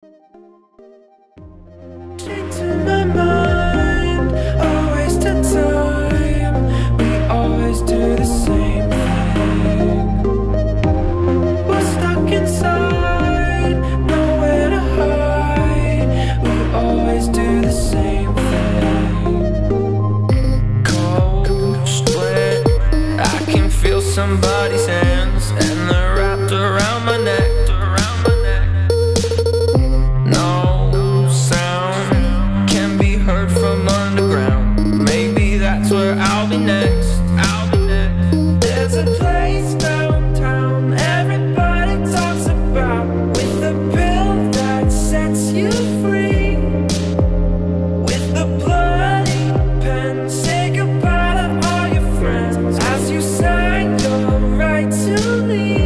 To my mind, a waste of time. We always do the same thing. We're stuck inside, nowhere to hide. We always do the same thing. Cold sweat, I can feel somebody's hands, and they're wrapped around my neck. From underground, maybe that's where I'll be next. There's a place downtown everybody talks about, with a pill that sets you free, with a bloody pen. Say goodbye to all your friends as you sign your right to leave.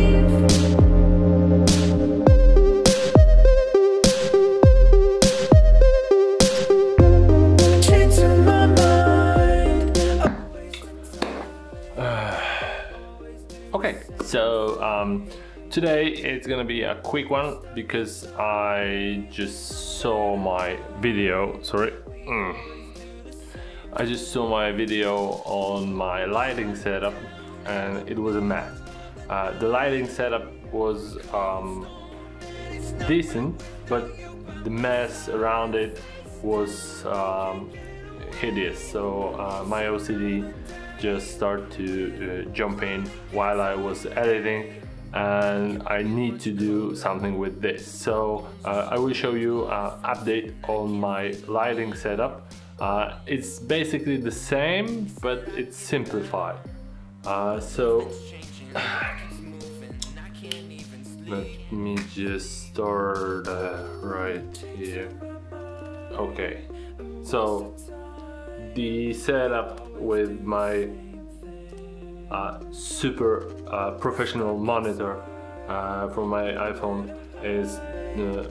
Okay, so today it's gonna be a quick one because I just saw my video. I just saw my video on my lighting setup, and it was a mess. The lighting setup was decent, but the mess around it was hideous. So my OCD just started to jump in while I was editing, and I need to do something with this. So I will show you an update on my lighting setup. It's basically the same, but it's simplified. So let me just start right here. Okay, so the setup with my super professional monitor from my iPhone is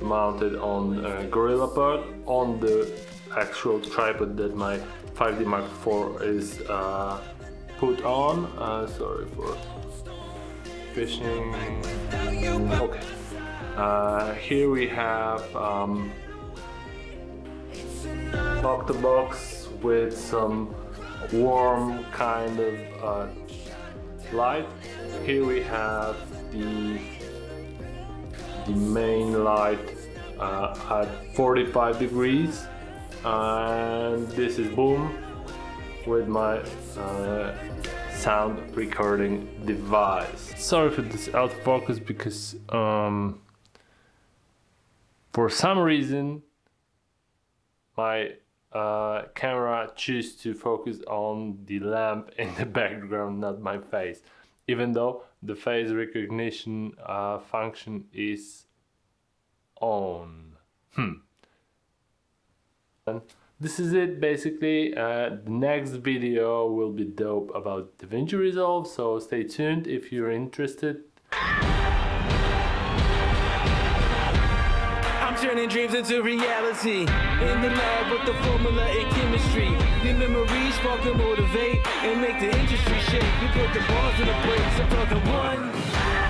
mounted on GorillaPod on the actual tripod that my 5D Mark IV is put on. Sorry for fishing. Okay, here we have Octobox with some warm kind of light. Here we have the main light at 45 degrees, and this is Boom with my sound recording device. Sorry for this out of focus because for some reason my camera choose to focus on the lamp in the background, not my face, even though the face recognition function is on. And this is it basically. The next video will be dope about DaVinci Resolve, so stay tuned if you're interested. Turning dreams into reality. In the lab with the formula and chemistry. The memories spark and motivate and make the industry shake. We put the bars in the brakes. I'm talking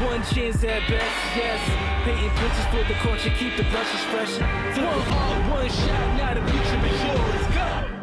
one chance at best, yes. Painting pictures for the culture, keep the brushes fresh. One shot, now the future is yours. Go!